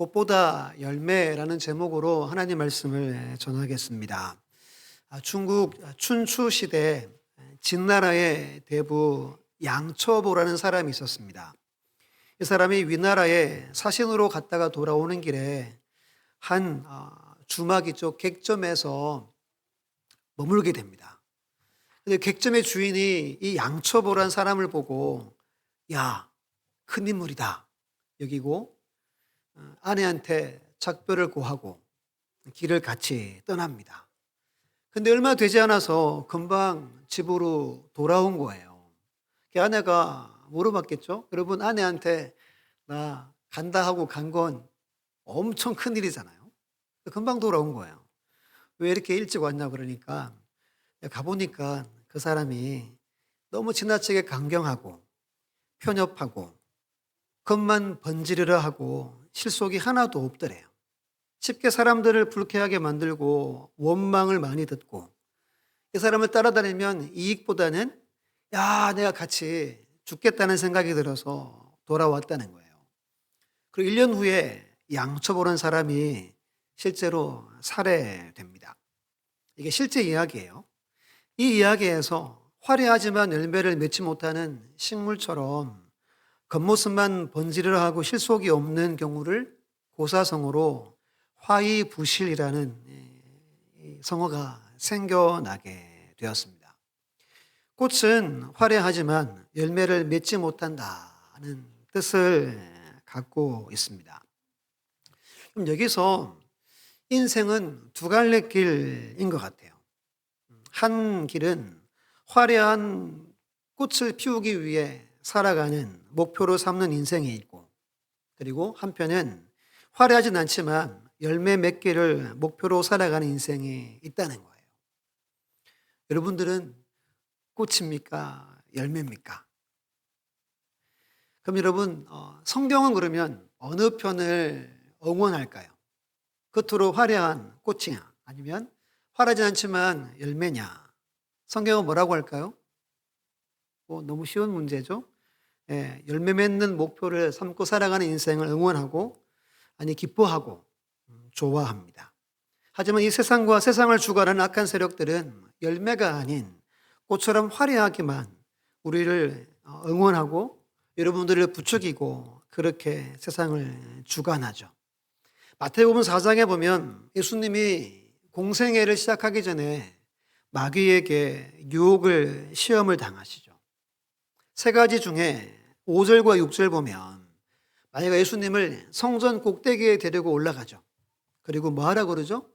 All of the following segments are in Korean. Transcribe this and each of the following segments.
꽃보다 열매라는 제목으로 하나님 말씀을 전하겠습니다. 중국 춘추 시대 진나라의 대부 양처보라는 사람이 있었습니다. 이 사람이 위나라에 사신으로 갔다가 돌아오는 길에 한 주막 쪽 객점에서 머물게 됩니다. 근데 객점의 주인이 이 양처보라는 사람을 보고 야, 큰 인물이다 여기고 아내한테 작별을 고하고 길을 같이 떠납니다. 근데 얼마 되지 않아서 금방 집으로 돌아온 거예요. 아내가 물어봤겠죠? 여러분, 아내한테 나 간다 하고 간 건 엄청 큰 일이잖아요. 금방 돌아온 거예요. 왜 이렇게 일찍 왔냐 그러니까 가보니까 그 사람이 너무 지나치게 강경하고 편협하고 겉만 번지르르 하고 실속이 하나도 없더래요. 쉽게 사람들을 불쾌하게 만들고 원망을 많이 듣고 이 사람을 따라다니면 이익보다는 내가 같이 죽겠다는 생각이 들어서 돌아왔다는 거예요. 그리고 1년 후에 양처보라는 사람이 실제로 살해됩니다. 이게 실제 이야기예요. 이 이야기에서 화려하지만 열매를 맺지 못하는 식물처럼 겉모습만 번지르르하고 실속이 없는 경우를 고사성어로 화이부실이라는 성어가 생겨나게 되었습니다. 꽃은 화려하지만 열매를 맺지 못한다는 뜻을 갖고 있습니다. 그럼 여기서 인생은 두 갈래 길인 것 같아요. 한 길은 화려한 꽃을 피우기 위해 살아가는 목표로 삼는 인생이 있고, 그리고 한편은 화려하진 않지만 열매 맺기를 목표로 살아가는 인생이 있다는 거예요. 여러분들은 꽃입니까? 열매입니까? 그럼 여러분, 성경은 그러면 어느 편을 응원할까요? 겉으로 화려한 꽃이냐, 아니면 화려하지 않지만 열매냐? 성경은 뭐라고 할까요? 너무 쉬운 문제죠? 열매 맺는 목표를 삼고 살아가는 인생을 응원하고, 아니 기뻐하고 좋아합니다. 하지만 이 세상과 세상을 주관하는 악한 세력들은 열매가 아닌 꽃처럼 화려하기만 우리를 응원하고 여러분들을 부추기고 그렇게 세상을 주관하죠. 마태복음 4장에 보면 예수님이 공생애를 시작하기 전에 마귀에게 유혹을 시험을 당하시죠. 세 가지 중에 5절과 6절 보면 마귀가 예수님을 성전 꼭대기에 데리고 올라가죠. 그리고 뭐 하라 그러죠?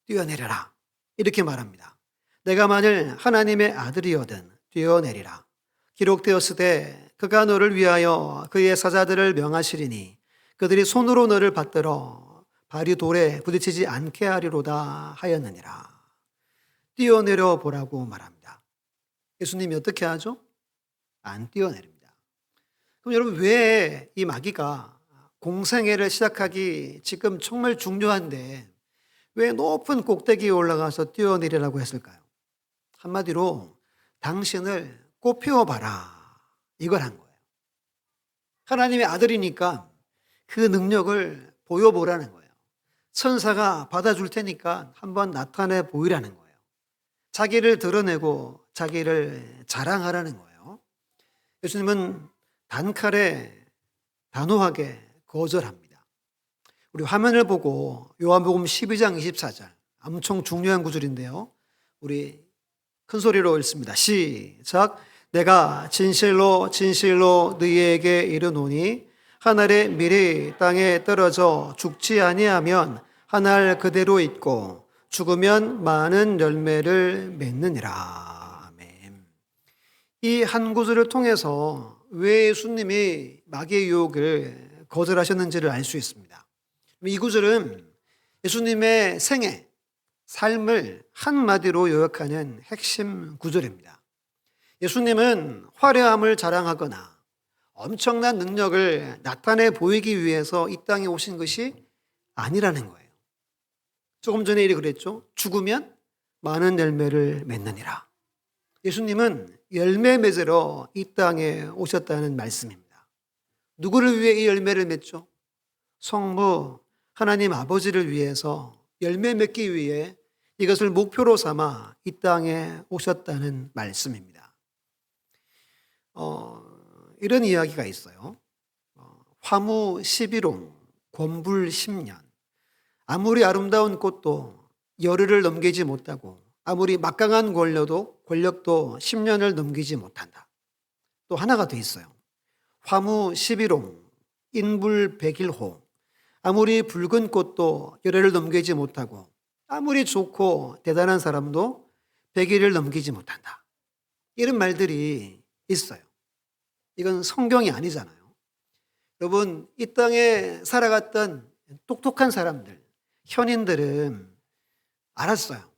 뛰어내려라 이렇게 말합니다. 내가 만일 하나님의 아들이거든 뛰어내리라. 기록되었으되 그가 너를 위하여 그의 사자들을 명하시리니 그들이 손으로 너를 받들어 발이 돌에 부딪히지 않게 하리로다 하였느니라. 뛰어내려 보라고 말합니다. 예수님이 어떻게 하죠? 안 뛰어내립니다. 그럼 여러분, 왜 이 마귀가 공생애를 시작하기 지금 정말 중요한데 왜 높은 꼭대기에 올라가서 뛰어내리라고 했을까요? 한마디로 당신을 꽃피워봐라 이걸 한 거예요. 하나님의 아들이니까 그 능력을 보여보라는 거예요. 천사가 받아줄 테니까 한번 나타내 보이라는 거예요. 자기를 드러내고 자기를 자랑하라는 거예요. 예수님은 단칼에 단호하게 거절합니다. 우리 화면을 보고 요한복음 12장 24절 엄청 중요한 구절인데요. 우리 큰 소리로 읽습니다. 시작. 내가 진실로 진실로 너희에게 이르노니 한 알의 밀이 땅에 떨어져 죽지 아니하면 한 알 그대로 있고 죽으면 많은 열매를 맺느니라. 아멘. 이 한 구절을 통해서 왜 예수님이 마귀의 유혹을 거절하셨는지를 알 수 있습니다. 이 구절은 예수님의 생애, 삶을 한마디로 요약하는 핵심 구절입니다. 예수님은 화려함을 자랑하거나 엄청난 능력을 나타내 보이기 위해서 이 땅에 오신 것이 아니라는 거예요. 조금 전에 이렇게 그랬죠. 죽으면 많은 열매를 맺느니라. 예수님은 열매 맺으러 이 땅에 오셨다는 말씀입니다. 누구를 위해 이 열매를 맺죠? 성부 하나님 아버지를 위해서 열매 맺기 위해 이것을 목표로 삼아 이 땅에 오셨다는 말씀입니다. 이런 이야기가 있어요. 화무 11홍, 권불 10년. 아무리 아름다운 꽃도 열흘을 넘기지 못하고 아무리 막강한 권력도 10년을 넘기지 못한다. 또 하나가 더 있어요. 화무 11홍, 인불 100일호. 아무리 붉은 꽃도 열흘을 넘기지 못하고 아무리 좋고 대단한 사람도 100일을 넘기지 못한다. 이런 말들이 있어요. 이건 성경이 아니잖아요. 여러분, 이 땅에 살아갔던 똑똑한 사람들, 현인들은 알았어요.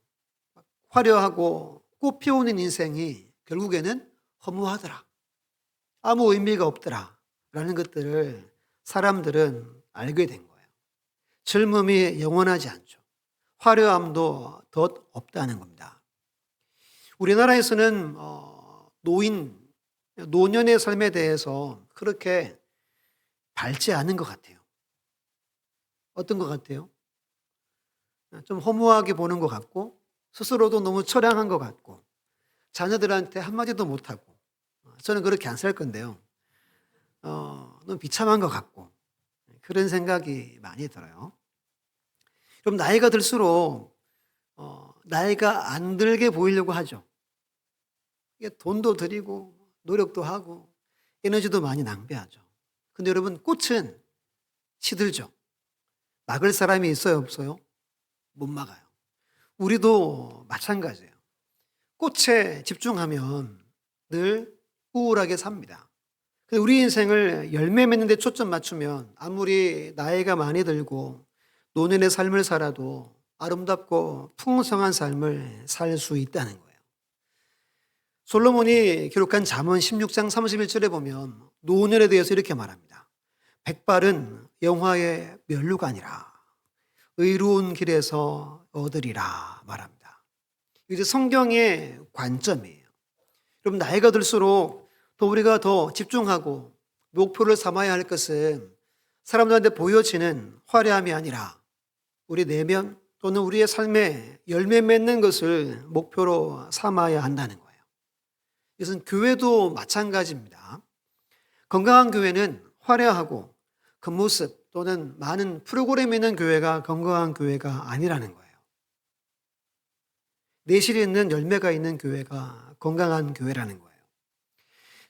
화려하고 꽃 피우는 인생이 결국에는 허무하더라. 아무 의미가 없더라. 라는 것들을 사람들은 알게 된 거예요. 젊음이 영원하지 않죠. 화려함도 덧 없다는 겁니다. 우리나라에서는 노년의 삶에 대해서 그렇게 밝지 않은 것 같아요. 어떤 것 같아요? 좀 허무하게 보는 것 같고 스스로도 너무 처량한 것 같고 자녀들한테 한마디도 못하고 저는 그렇게 안 살 건데요. 너무 비참한 것 같고 그런 생각이 많이 들어요. 그럼 나이가 들수록 나이가 안 들게 보이려고 하죠. 이게 돈도 들이고 노력도 하고 에너지도 많이 낭비하죠. 근데 여러분 꽃은 시들죠. 막을 사람이 있어요, 없어요? 못 막아요. 우리도 마찬가지예요. 꽃에 집중하면 늘 우울하게 삽니다. 근데 우리 인생을 열매 맺는 데 초점 맞추면 아무리 나이가 많이 들고 노년의 삶을 살아도 아름답고 풍성한 삶을 살 수 있다는 거예요. 솔로몬이 기록한 잠언 16장 31절에 보면 노년에 대해서 이렇게 말합니다. 백발은 영화의 면류관이라 의로운 길에서 얻으리라 말합니다. 이제 성경의 관점이에요. 여러분 나이가 들수록 또 우리가 더 집중하고 목표를 삼아야 할 것은 사람들한테 보여지는 화려함이 아니라 우리 내면 또는 우리의 삶에 열매 맺는 것을 목표로 삼아야 한다는 거예요. 이것은 교회도 마찬가지입니다. 건강한 교회는 화려하고 겉모습 또는 많은 프로그램이 있는 교회가 건강한 교회가 아니라는 거예요. 내실이 있는 열매가 있는 교회가 건강한 교회라는 거예요.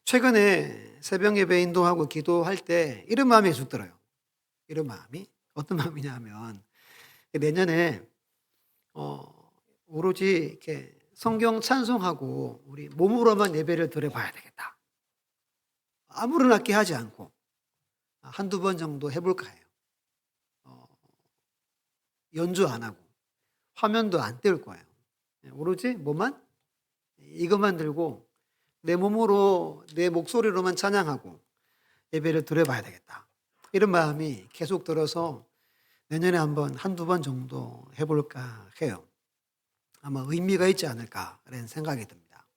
최근에 새벽 예배 인도하고 기도할 때 이런 마음이 쭉 들어요. 이런 마음이 어떤 마음이냐 하면 내년에 오로지 이렇게 성경 찬송하고 우리 몸으로만 예배를 드려봐야 되겠다. 아무런 악기 하지 않고 한두 번 정도 해볼까 해요. 연주 안 하고 화면도 안 띄울 거예요. 오로지 뭐만? 이것만 들고 내 몸으로 내 목소리로만 찬양하고 예배를 드려봐야 되겠다. 이런 마음이 계속 들어서 내년에 한두 번 정도 해볼까 해요. 아마 의미가 있지 않을까라는 생각이 듭니다.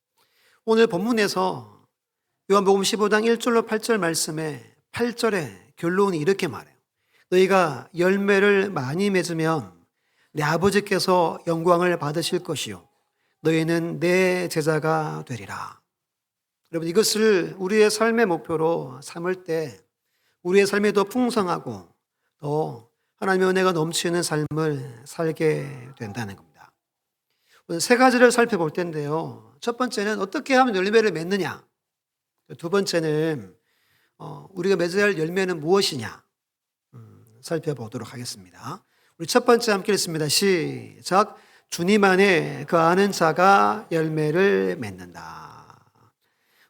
오늘 본문에서 요한복음 15장 1절로 8절 말씀에 8절에 결론이 이렇게 말해요. 너희가 열매를 많이 맺으면 내 아버지께서 영광을 받으실 것이요 너희는 내 제자가 되리라. 여러분 이것을 우리의 삶의 목표로 삼을 때 우리의 삶이 더 풍성하고 더 하나님의 은혜가 넘치는 삶을 살게 된다는 겁니다. 오늘 세 가지를 살펴볼 텐데요. 첫 번째는 어떻게 하면 열매를 맺느냐. 두 번째는 우리가 맺어야 할 열매는 무엇이냐 살펴보도록 하겠습니다. 우리 첫 번째 함께 읽습니다. 시작. 주님 안에 거하는 자가 열매를 맺는다.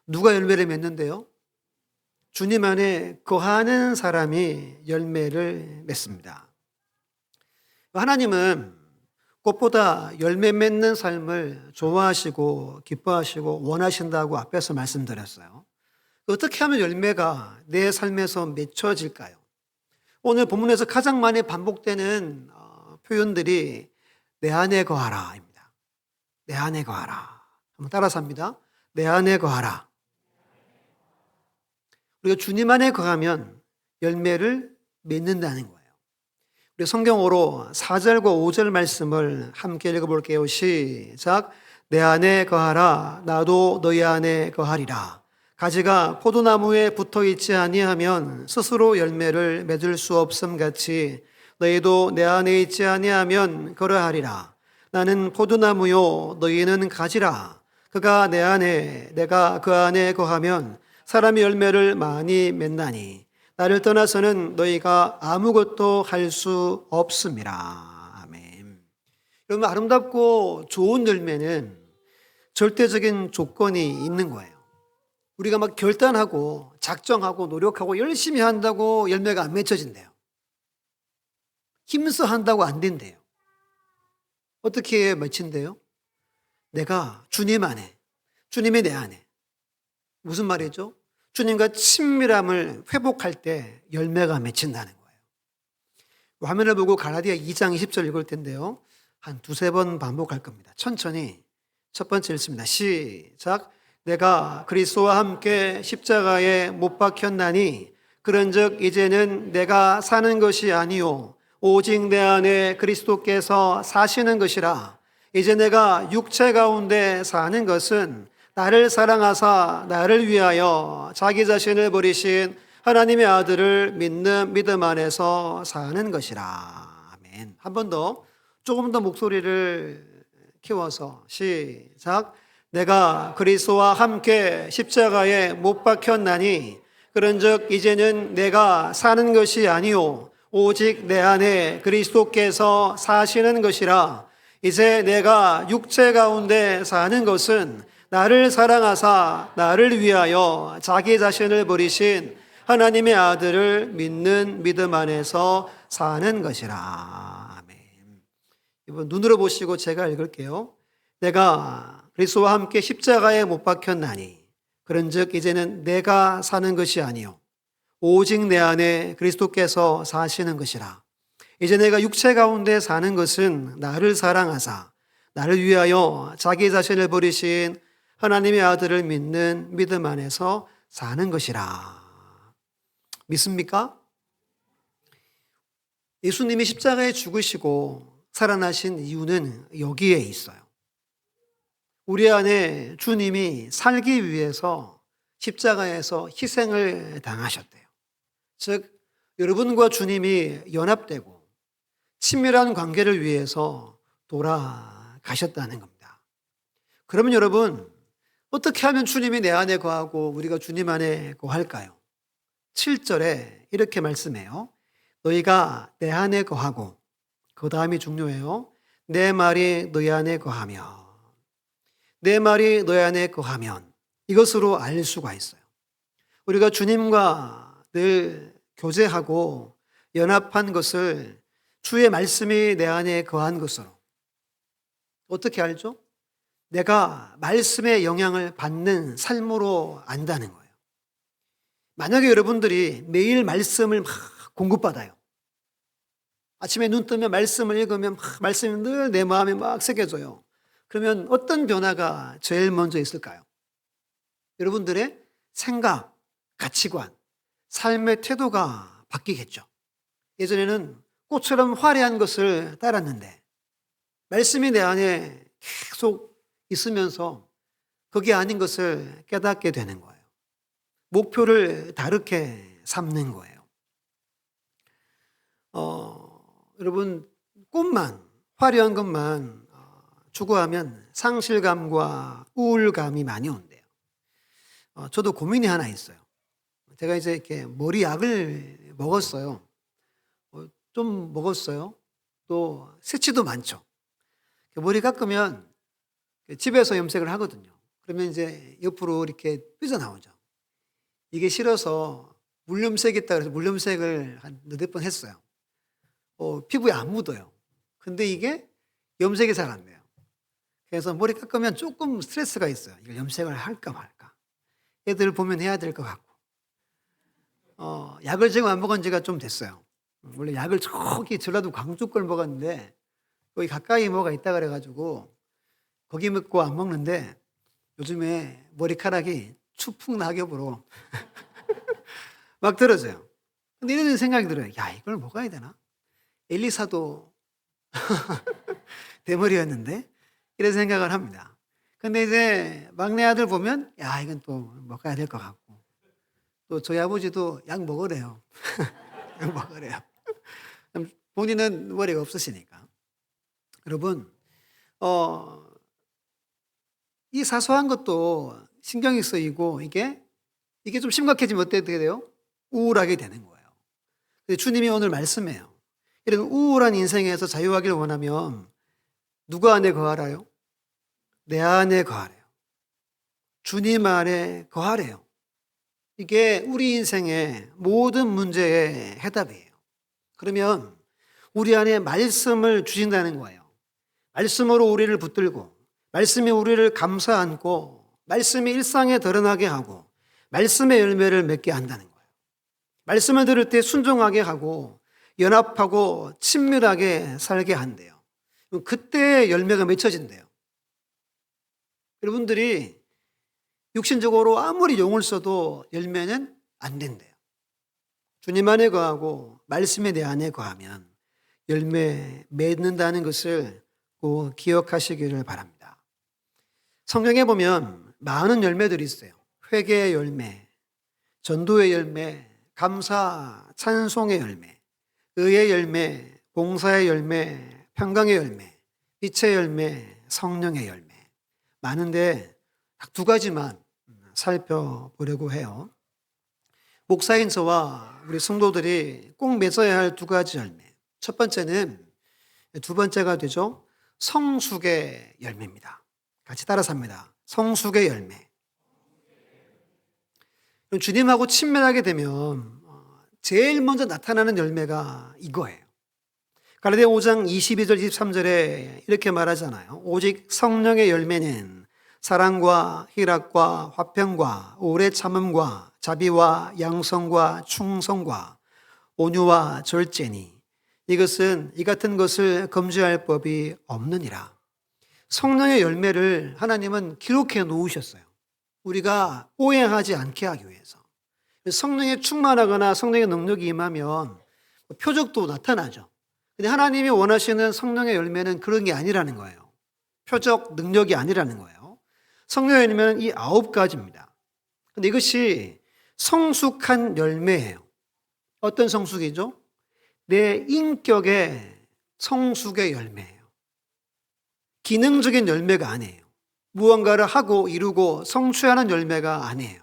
누가 열매를 맺는데요? 주님 안에 거하는 사람이 열매를 맺습니다. 하나님은 꽃보다 열매 맺는 삶을 좋아하시고 기뻐하시고 원하신다고 앞에서 말씀드렸어요. 어떻게 하면 열매가 내 삶에서 맺혀질까요? 오늘 본문에서 가장 많이 반복되는 표현들이 내 안에 거하라입니다. 내 안에 거하라. 한번 따라서 합니다. 내 안에 거하라. 우리가 주님 안에 거하면 열매를 맺는다는 거예요. 우리 성경으로 4절과 5절 말씀을 함께 읽어볼게요. 시작. 내 안에 거하라. 나도 너희 안에 거하리라. 가지가 포도나무에 붙어 있지 아니하면 스스로 열매를 맺을 수 없음 같이 너희도 내 안에 있지 아니하면 그러하리라. 나는 포도나무요 너희는 가지라. 그가 내 안에 내가 그 안에 거하면 사람이 열매를 많이 맺나니 나를 떠나서는 너희가 아무것도 할 수 없음이라. 아멘. 여러분, 아름답고 좋은 열매는 절대적인 조건이 있는 거예요. 우리가 막 결단하고 작정하고 노력하고 열심히 한다고 열매가 안 맺혀진대요. 힘써 한다고 안 된대요. 어떻게 맺힌대요? 내가 주님 안에, 주님이 내 안에. 무슨 말이죠? 주님과 친밀함을 회복할 때 열매가 맺힌다는 거예요. 화면을 보고 갈라디아 2장 20절 읽을 텐데요. 한 두세 번 반복할 겁니다. 천천히. 첫 번째 읽습니다. 시작. 내가 그리스도와 함께 십자가에 못 박혔나니 그런즉 이제는 내가 사는 것이 아니요 오직 내 안에 그리스도께서 사시는 것이라. 이제 내가 육체 가운데 사는 것은 나를 사랑하사 나를 위하여 자기 자신을 버리신 하나님의 아들을 믿는 믿음 안에서 사는 것이라. 아멘. 한 번 더, 조금 더 목소리를 키워서 시작. 내가 그리스도와 함께 십자가에 못 박혔나니 그런즉 이제는 내가 사는 것이 아니요 오직 내 안에 그리스도께서 사시는 것이라. 이제 내가 육체 가운데 사는 것은 나를 사랑하사 나를 위하여 자기 자신을 버리신 하나님의 아들을 믿는 믿음 안에서 사는 것이라. 아멘. 이번 눈으로 보시고 제가 읽을게요. 내가 그리스도와 함께 십자가에 못 박혔나니 그런즉 이제는 내가 사는 것이 아니요 오직 내 안에 그리스도께서 사시는 것이라. 이제 내가 육체 가운데 사는 것은 나를 사랑하사 나를 위하여 자기 자신을 버리신 하나님의 아들을 믿는 믿음 안에서 사는 것이라. 믿습니까? 예수님이 십자가에 죽으시고 살아나신 이유는 여기에 있어요. 우리 안에 주님이 살기 위해서 십자가에서 희생을 당하셨대요. 즉, 여러분과 주님이 연합되고 친밀한 관계를 위해서 돌아가셨다는 겁니다. 그러면 여러분, 어떻게 하면 주님이 내 안에 거하고 우리가 주님 안에 거할까요? 7절에 이렇게 말씀해요. 너희가 내 안에 거하고, 그 다음이 중요해요. 내 말이 너희 안에 거하며, 내 말이 너희 안에 거하면, 이것으로 알 수가 있어요. 우리가 주님과 늘 교제하고 연합한 것을 주의 말씀이 내 안에 거한 것으로. 어떻게 알죠? 내가 말씀의 영향을 받는 삶으로 안다는 거예요. 만약에 여러분들이 매일 말씀을 막 공급받아요. 아침에 눈 뜨면 말씀을 읽으면 말씀이 늘 내 마음에 막 새겨져요. 그러면 어떤 변화가 제일 먼저 있을까요? 여러분들의 생각, 가치관, 삶의 태도가 바뀌겠죠. 예전에는 꽃처럼 화려한 것을 따랐는데 말씀이 내 안에 계속 있으면서 그게 아닌 것을 깨닫게 되는 거예요. 목표를 다르게 삼는 거예요. 여러분, 꽃만, 화려한 것만 추구하면 상실감과 우울감이 많이 온대요. 저도 고민이 하나 있어요. 제가 이제 이렇게 머리 약을 먹었어요. 좀 먹었어요. 또 새치도 많죠. 머리 깎으면 집에서 염색을 하거든요. 그러면 이제 옆으로 이렇게 삐져나오죠. 이게 싫어서 물염색이 있다 그래서 물염색을 한 너댓 번 했어요. 피부에 안 묻어요. 근데 이게 염색이 잘 안 돼요. 그래서 머리 깎으면 조금 스트레스가 있어요. 이걸 염색을 할까 말까. 애들 보면 해야 될 것 같고. 약을 지금 안 먹은 지가 좀 됐어요. 원래 약을 저기 전라도 광주 걸 먹었는데 거기 가까이 뭐가 있다 그래가지고 거기 먹고 안 먹는데 요즘에 머리카락이 추풍 낙엽으로 막 떨어져요. 근데 이런 생각이 들어요. 야, 이걸 먹어야 되나? 엘리사도 대머리였는데 이런 생각을 합니다. 근데 이제 막내 아들 보면 야 이건 또 먹어야 될 것 같고 또 저희 아버지도 약 먹으래요. 약 먹으래요. 본인은 머리가 없으시니까. 여러분 이 사소한 것도 신경이 쓰이고 이게 좀 심각해지면 어떻게 돼요? 우울하게 되는 거예요. 근데 주님이 오늘 말씀해요. 이런 우울한 인생에서 자유하기를 원하면 누구 안에 거하라요? 내 안에 거하래요. 주님 안에 거하래요. 이게 우리 인생의 모든 문제의 해답이에요. 그러면 우리 안에 말씀을 주신다는 거예요. 말씀으로 우리를 붙들고 말씀이 우리를 감싸 안고 말씀이 일상에 드러나게 하고 말씀의 열매를 맺게 한다는 거예요. 말씀을 들을 때 순종하게 하고 연합하고 친밀하게 살게 한대요. 그때 열매가 맺혀진대요. 여러분들이 육신적으로 아무리 용을 써도 열매는 안 된대요. 주님 안에 거하고 말씀에 내 안에 거하면 열매 맺는다는 것을 꼭 기억하시기를 바랍니다. 성경에 보면 많은 열매들이 있어요. 회개의 열매, 전도의 열매, 감사, 찬송의 열매, 의의 열매, 봉사의 열매, 평강의 열매, 빛의 열매, 성령의 열매. 많은데 딱 두 가지만 살펴보려고 해요. 목사인 저와 우리 성도들이 꼭 맺어야 할 두 가지 열매. 첫 번째는 두 번째가 되죠. 성숙의 열매입니다. 같이 따라서 합니다. 성숙의 열매. 주님하고 친밀하게 되면 제일 먼저 나타나는 열매가 이거예요. 갈라디아 5장 22절 23절에 이렇게 말하잖아요. 오직 성령의 열매는 사랑과 희락과 화평과 오래 참음과 자비와 양성과 충성과 온유와 절제니 이것은 이 같은 것을 금지할 법이 없느니라. 성령의 열매를 하나님은 기록해 놓으셨어요. 우리가 오해하지 않게 하기 위해서. 성령에 충만하거나 성령의 능력이 임하면 표적도 나타나죠. 근데 하나님이 원하시는 성령의 열매는 그런 게 아니라는 거예요. 표적, 능력이 아니라는 거예요. 성령의 열매는 이 9가지입니다. 근데 이것이 성숙한 열매예요. 어떤 성숙이죠? 내 인격의 성숙의 열매예요. 기능적인 열매가 아니에요. 무언가를 하고 이루고 성취하는 열매가 아니에요.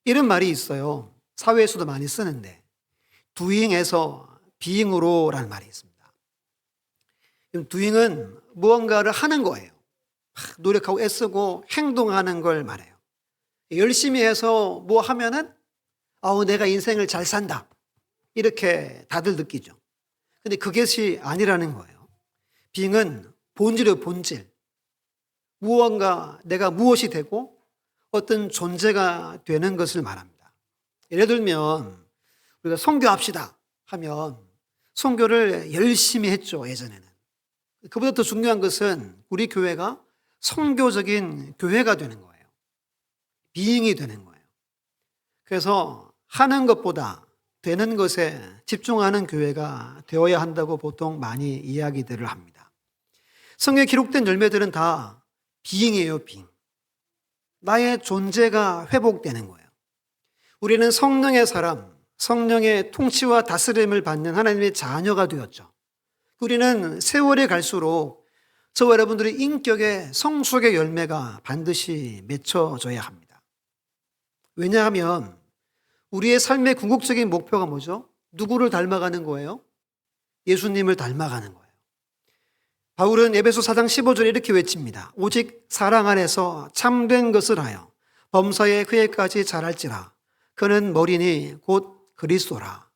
이런 말이 있어요. 사회에서도 많이 쓰는데 doing에서 being으로 라는 말이 있습니다. doing은 무언가를 하는 거예요. 노력하고 애쓰고 행동하는 걸 말해요. 열심히 해서 뭐 하면은 내가 인생을 잘 산다 이렇게 다들 느끼죠. 근데 그것이 아니라는 거예요. being은 본질이에요. 본질. 무언가 내가 무엇이 되고 어떤 존재가 되는 것을 말합니다. 예를 들면 우리가 선교합시다 하면 선교를 열심히 했죠. 예전에는. 그보다 더 중요한 것은 우리 교회가 선교적인 교회가 되는 거예요. 비잉이 되는 거예요. 그래서 하는 것보다 되는 것에 집중하는 교회가 되어야 한다고 보통 많이 이야기들을 합니다. 성경에 기록된 열매들은 다 비잉이에요. 비잉. 나의 존재가 회복되는 거예요. 우리는 성령의 사람, 성령의 통치와 다스림을 받는 하나님의 자녀가 되었죠. 우리는 세월이 갈수록 저와 여러분들의 인격의 성숙의 열매가 반드시 맺혀져야 합니다. 왜냐하면 우리의 삶의 궁극적인 목표가 뭐죠? 누구를 닮아가는 거예요? 예수님을 닮아가는 거예요. 바울은 에베소 4장 15절에 이렇게 외칩니다. 오직 사랑 안에서 참된 것을 하여 범사에 그에까지 자랄지라. 그는 머리니 곧 그리스도라.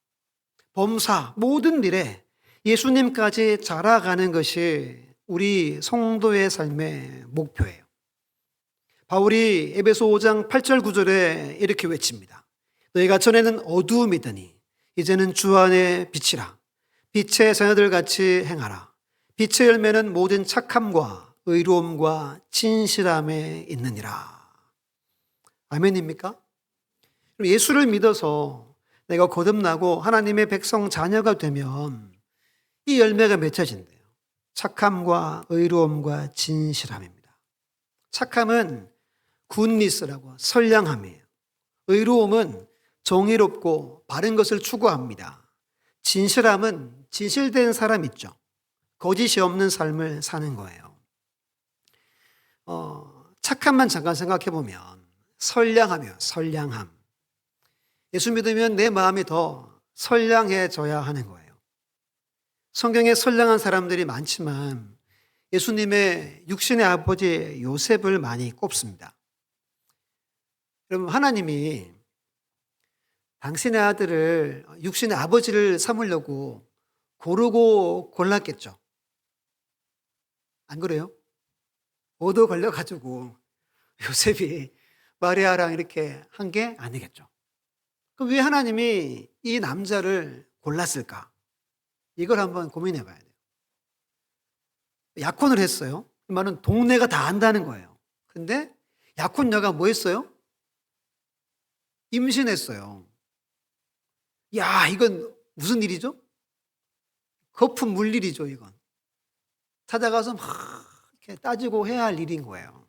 범사 모든 일에 예수님까지 자라가는 것이 우리 성도의 삶의 목표예요. 바울이 에베소 5장 8절 9절에 이렇게 외칩니다. 너희가 전에는 어두움이더니 이제는 주 안에 빛이라. 빛의 자녀들 같이 행하라. 빛의 열매는 모든 착함과 의로움과 진실함에 있느니라. 아멘입니까? 예수를 믿어서 내가 거듭나고 하나님의 백성 자녀가 되면 이 열매가 맺혀진대요. 착함과 의로움과 진실함입니다. 착함은 굿니스라고 선량함이에요. 의로움은 정의롭고 바른 것을 추구합니다. 진실함은 진실된 사람 있죠. 거짓이 없는 삶을 사는 거예요. 착함만 잠깐 생각해 보면 선량하며 선량함. 예수 믿으면 내 마음이 더 선량해져야 하는 거예요. 성경에 선량한 사람들이 많지만 예수님의 육신의 아버지 요셉을 많이 꼽습니다. 여러분, 하나님이 당신의 아들을 육신의 아버지를 삼으려고 고르고 골랐겠죠. 안 그래요? 오도 걸려가지고 요셉이 마리아랑 이렇게 한 게 아니겠죠. 그럼 왜 하나님이 이 남자를 골랐을까? 이걸 한번 고민해 봐야 돼요. 약혼을 했어요. 이 말은 동네가 다 안다는 거예요. 근데 약혼녀가 뭐 했어요? 임신했어요. 야, 이건 무슨 일이죠? 거품 물일이죠, 이건. 찾아가서 막 이렇게 따지고 해야 할 일인 거예요.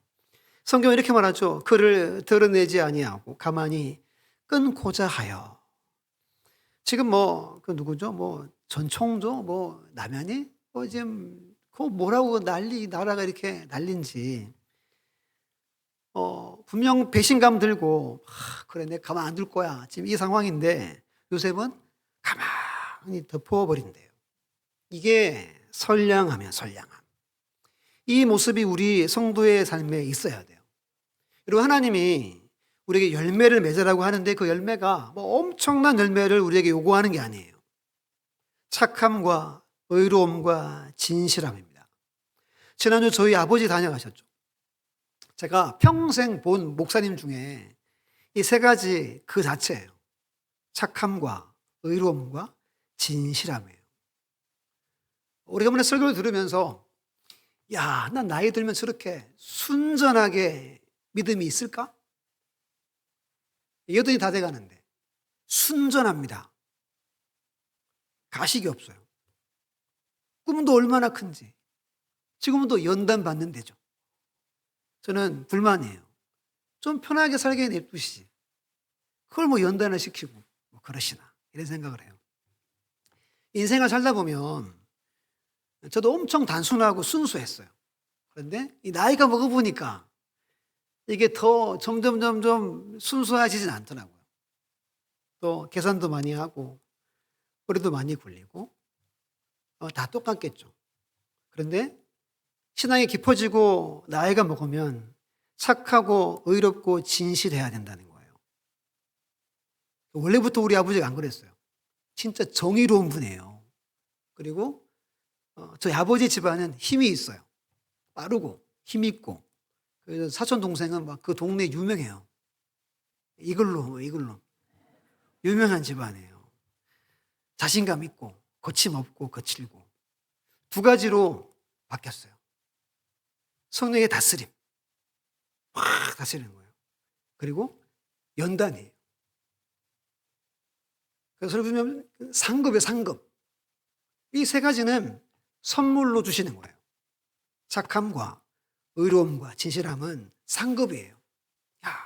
성경은 이렇게 말하죠. 그를 드러내지 아니하고 가만히 끊고자 하여. 지금 그 누구죠? 전 총조, 남현이? 지금, 뭐라고 나라가 이렇게 난린지. 분명 배신감 들고, 그래, 내가 가만 안 둘 거야. 지금 이 상황인데, 요셉은 가만히 덮어버린대요. 이게 선량하면 선량함. 이 모습이 우리 성도의 삶에 있어야 돼요. 그리고 하나님이 우리에게 열매를 맺으라고 하는데 그 열매가 엄청난 열매를 우리에게 요구하는 게 아니에요. 착함과 의로움과 진실함입니다. 지난주 저희 아버지 다녀가셨죠. 제가 평생 본 목사님 중에 이 세 가지 그 자체예요. 착함과 의로움과 진실함이에요. 오래간만에 설교를 들으면서 야, 난 나이 들면 저렇게 순전하게 믿음이 있을까? 여든이 다 돼가는데 순전합니다. 가식이 없어요. 꿈도 얼마나 큰지. 지금도 연단 받는 데죠. 저는 불만이에요. 좀 편하게 살게 냅두시지. 그걸 연단을 시키고 그러시나 이런 생각을 해요. 인생을 살다 보면 저도 엄청 단순하고 순수했어요. 그런데 이 나이가 먹어보니까 이게 더 점점 순수해지진 않더라고요. 또 계산도 많이 하고 머리도 많이 굴리고 다 똑같겠죠. 그런데 신앙이 깊어지고 나이가 먹으면 착하고 의롭고 진실해야 된다는 거예요. 원래부터 우리 아버지가 안 그랬어요. 진짜 정의로운 분이에요. 그리고 저희 아버지 집안은 힘이 있어요. 빠르고 힘 있고. 그래서 사촌 동생은 막 그 동네 유명해요. 이걸로 유명한 집안이에요. 자신감 있고 거침없고 거칠고 두 가지로 바뀌었어요. 성령의 다스림, 막 다스리는 거예요. 그리고 연단이에요. 그래서 보면 상급이에요, 상급. 이 세 가지는 선물로 주시는 거예요. 착함과 의로움과 진실함은 상급이에요. 야,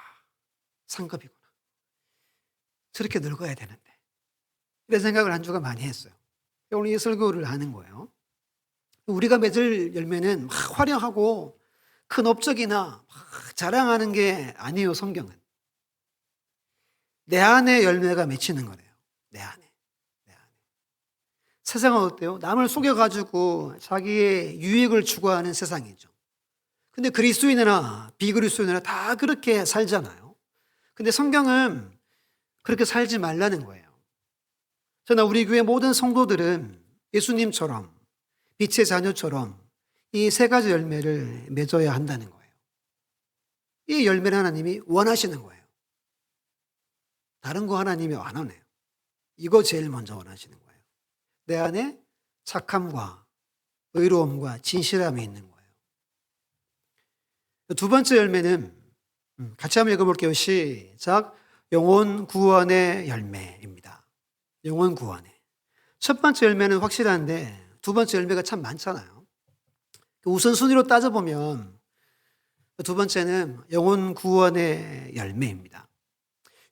상급이구나. 저렇게 늙어야 되는데. 이런 생각을 한 주가 많이 했어요. 오늘 이 설교를 하는 거예요. 우리가 맺을 열매는 막 화려하고 큰 업적이나 막 자랑하는 게 아니에요, 성경은. 내 안에 열매가 맺히는 거래요. 내 안에. 세상은 어때요? 남을 속여가지고 자기의 유익을 추구하는 세상이죠. 근데 그리스도인이나 비그리스도인이나 다 그렇게 살잖아요. 근데 성경은 그렇게 살지 말라는 거예요. 저는 우리 교회 모든 성도들은 예수님처럼 빛의 자녀처럼 이 세 가지 열매를 맺어야 한다는 거예요. 이 열매를 하나님이 원하시는 거예요. 다른 거 하나님이 안 원해요. 이거 제일 먼저 원하시는 거예요. 내 안에 착함과 의로움과 진실함이 있는 거예요. 두 번째 열매는 같이 한번 읽어볼게요. 시작. 영혼 구원의 열매입니다. 영혼 구원에. 첫 번째 열매는 확실한데 두 번째 열매가 참 많잖아요. 우선순위로 따져보면 두 번째는 영혼 구원의 열매입니다.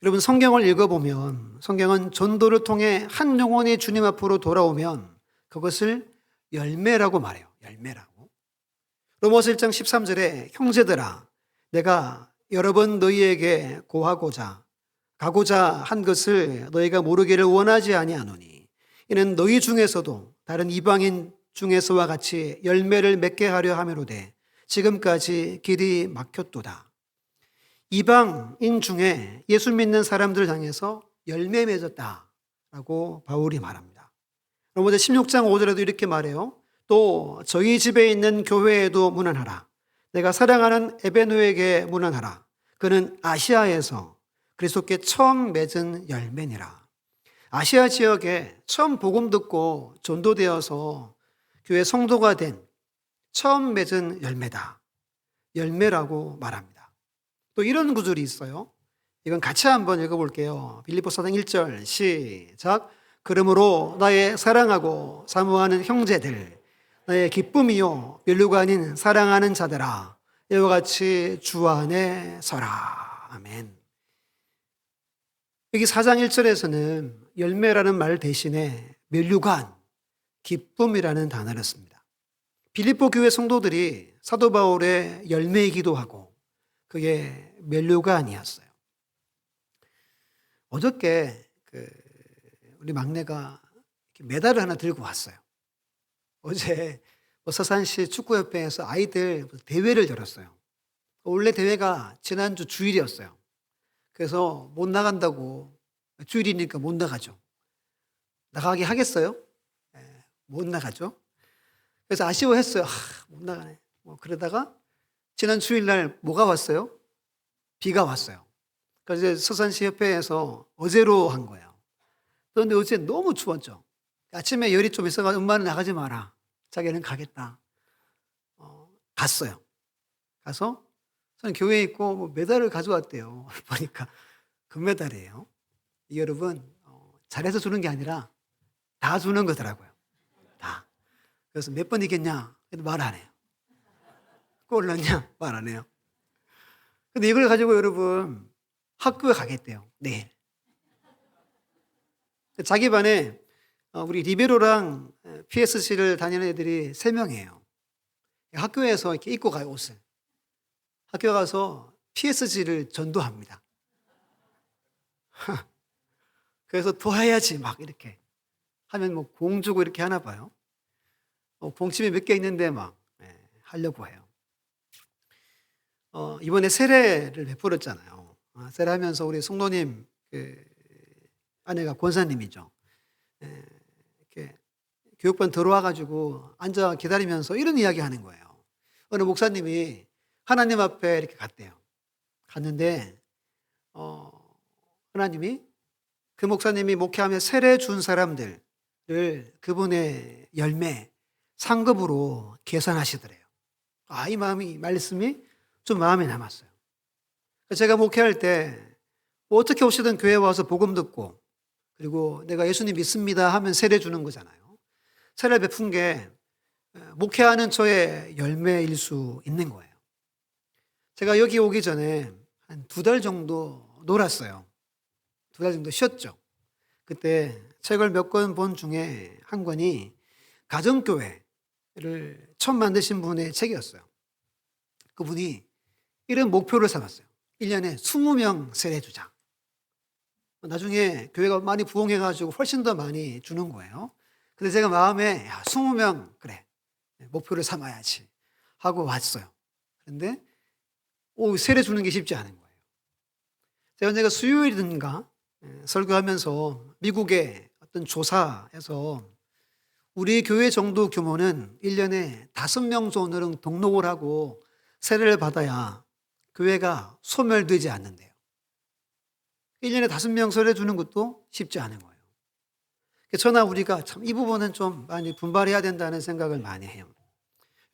여러분 성경을 읽어보면 성경은 전도를 통해 한 영혼이 주님 앞으로 돌아오면 그것을 열매라고 말해요. 열매라고. 로마서 1장 13절에 형제들아 내가 여러 번 너희에게 고하고자 가고자 한 것을 너희가 모르기를 원하지 아니하노니 이는 너희 중에서도 다른 이방인 중에서와 같이 열매를 맺게 하려 함이로되 지금까지 길이 막혔도다. 이방인 중에 예수 믿는 사람들을 향해서 열매 맺었다라고 바울이 말합니다. 로마서 16장 5절에도 이렇게 말해요. 또 저희 집에 있는 교회에도 문안하라. 내가 사랑하는 에베노에게 문안하라. 그는 아시아에서 그리스도께 처음 맺은 열매니라. 아시아 지역에 처음 복음 듣고 전도되어서 교회 성도가 된 처음 맺은 열매다. 열매라고 말합니다. 또 이런 구절이 있어요. 이건 같이 한번 읽어볼게요. 빌립보서 4장 1절 시작. 그러므로 나의 사랑하고 사모하는 형제들 나의 기쁨이요 멸류가 아닌 사랑하는 자들아 이와 같이 주 안에 서라. 아멘. 여기 4장 1절에서는 열매라는 말 대신에 멸류관, 기쁨이라는 단어를 씁니다. 빌립보 교회 성도들이 사도 바울의 열매이기도 하고 그게 멸류관이었어요. 어저께 우리 막내가 메달을 하나 들고 왔어요. 어제 서산시 축구협회에서 아이들 대회를 열었어요. 원래 대회가 지난주 주일이었어요. 그래서 못 나간다고 주일이니까 못 나가죠. 나가게 하겠어요? 네, 못 나가죠. 그래서 아쉬워했어요. 못 나가네. 그러다가 지난 주일날 뭐가 왔어요? 비가 왔어요. 그래서 이제 서산시 협회에서 어제로 한 거예요. 그런데 어제 너무 추웠죠. 아침에 열이 좀 있어가지고 엄마는 나가지 마라. 자기는 가겠다. 갔어요. 가서 저는 교회에 있고 메달을 가져왔대요. 보니까 금메달이에요. 이 여러분 잘해서 주는 게 아니라 다 주는 거더라고요. 다. 그래서 몇 번 이겼냐? 말 안 해요. 골 넣냐? 말 안 해요. 근데 이걸 가지고 여러분 학교에 가겠대요. 내일. 자기 반에 우리 리베로랑 PSC를 다니는 애들이 3명이에요. 학교에서 이렇게 입고 가요, 옷을. 학교 가서 PSG를 전도합니다. 그래서 도와야지 막 이렇게 하면 공 주고 이렇게 하나 봐요. 공침이 몇 개 있는데 막 하려고 해요. 이번에 세례를 베풀었잖아요. 세례하면서 우리 성도님 아내가 권사님이죠. 이렇게 교육반 들어와가지고 앉아 기다리면서 이런 이야기 하는 거예요. 어느 목사님이 하나님 앞에 이렇게 갔대요. 갔는데 하나님이 그 목사님이 목회하며 세례 준 사람들을 그분의 열매 상급으로 계산하시더래요. 이 말씀이 좀 마음에 남았어요. 제가 목회할 때 어떻게 오시든 교회 와서 복음 듣고 그리고 내가 예수님 믿습니다 하면 세례 주는 거잖아요. 세례 베푼 게 목회하는 저의 열매일 수 있는 거예요. 제가 여기 오기 전에 한 2달 정도 놀았어요. 2달 정도 쉬었죠. 그때 책을 몇 권 본 중에 한 권이 가정교회를 처음 만드신 분의 책이었어요. 그분이 이런 목표를 삼았어요. 1년에 20명 세례 주자. 나중에 교회가 많이 부흥해가지고 훨씬 더 많이 주는 거예요. 근데 제가 마음에 20명 그래 목표를 삼아야지 하고 왔어요. 그런데 세례 주는 게 쉽지 않은 거예요. 제가 수요일인가 설교하면서 미국의 어떤 조사에서 우리 교회 정도 규모는 1년에 5명 정도는 등록을 하고 세례를 받아야 교회가 소멸되지 않는데요. 1년에 5명 세례 주는 것도 쉽지 않은 거예요. 저나 우리가 참 이 부분은 좀 많이 분발해야 된다는 생각을 많이 해요.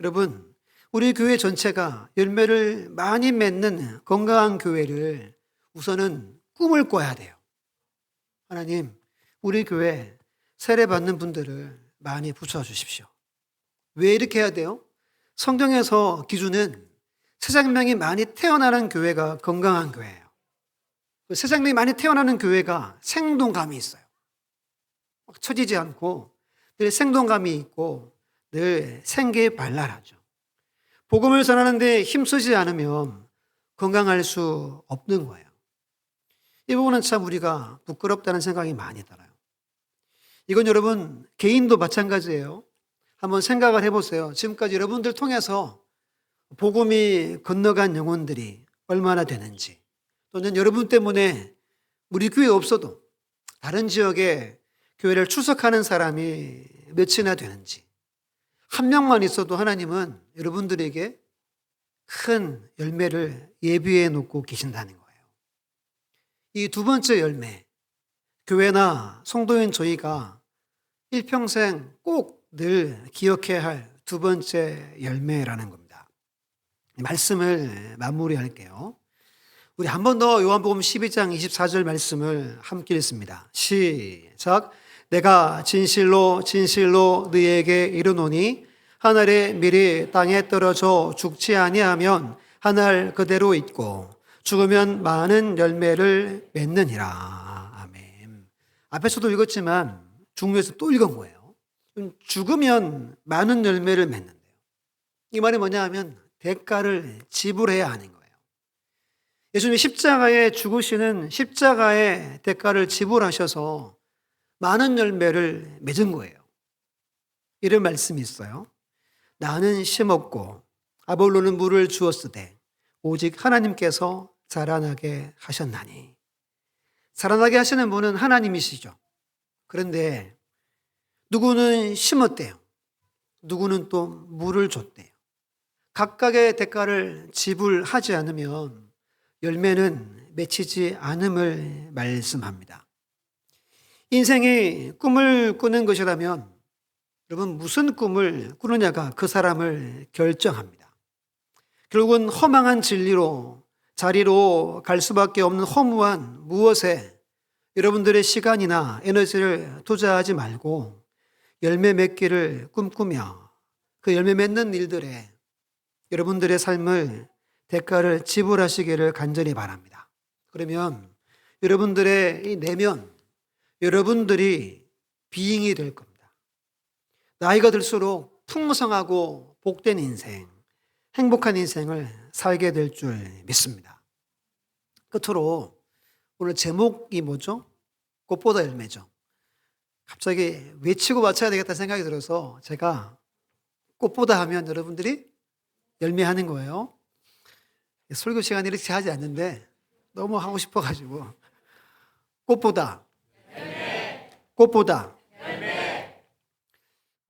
여러분, 우리 교회 전체가 열매를 많이 맺는 건강한 교회를 우선은 꿈을 꿔야 돼요. 하나님, 우리 교회 세례 받는 분들을 많이 붙여주십시오. 왜 이렇게 해야 돼요? 성경에서 기준은 새 생명이 많이 태어나는 교회가 건강한 교회예요. 새 생명이 많이 태어나는 교회가 생동감이 있어요. 막 처지지 않고 늘 생동감이 있고 늘 생기발랄하죠. 복음을 전하는데 힘쓰지 않으면 건강할 수 없는 거예요. 이 부분은 참 우리가 부끄럽다는 생각이 많이 들어요. 이건 여러분 개인도 마찬가지예요. 한번 생각을 해보세요. 지금까지 여러분들 통해서 복음이 건너간 영혼들이 얼마나 되는지, 또는 여러분 때문에 우리 교회 없어도 다른 지역에 교회를 출석하는 사람이 몇이나 되는지, 한 명만 있어도 하나님은 여러분들에게 큰 열매를 예비해 놓고 계신다는 거예요. 이 두 번째 열매, 교회나 성도인 저희가 일평생 꼭 늘 기억해야 할 두 번째 열매라는 겁니다. 말씀을 마무리할게요. 우리 한 번 더 요한복음 12장 24절 말씀을 함께 읽습니다. 시작. 내가 진실로 진실로 너희에게 이르노니 한 알의 밀이 땅에 떨어져 죽지 아니하면 한 알 그대로 있고 죽으면 많은 열매를 맺느니라. 아멘. 앞에서도 읽었지만 중국에서 또 읽은 거예요. 죽으면 많은 열매를 맺는데요. 이 말이 뭐냐 하면 대가를 지불해야 하는 거예요. 예수님이 십자가에 죽으시는 십자가의 대가를 지불하셔서 많은 열매를 맺은 거예요. 이런 말씀이 있어요. 나는 심었고 아볼로는 물을 주었으되 오직 하나님께서 자라나게 하셨나니. 자라나게 하시는 분은 하나님이시죠. 그런데 누구는 심었대요. 누구는 또 물을 줬대요. 각각의 대가를 지불하지 않으면 열매는 맺히지 않음을 말씀합니다. 인생이 꿈을 꾸는 것이라면 여러분 무슨 꿈을 꾸느냐가 그 사람을 결정합니다. 결국은 허망한 진리로 자리로 갈 수밖에 없는 허무한 무엇에 여러분들의 시간이나 에너지를 투자하지 말고 열매 맺기를 꿈꾸며 그 열매 맺는 일들에 여러분들의 삶을 대가를 지불하시기를 간절히 바랍니다. 그러면 여러분들의 이 내면, 여러분들이 비잉이 될 겁니다. 나이가 들수록 풍성하고 복된 인생, 행복한 인생을 살게 될 줄 믿습니다. 끝으로 오늘 제목이 뭐죠? 꽃보다 열매죠. 갑자기 외치고 맞춰야 되겠다 생각이 들어서 제가 꽃보다 하면 여러분들이 열매하는 거예요. 설교 시간에 이렇게 하지 않는데 너무 하고 싶어가지고 꽃보다 꽃보다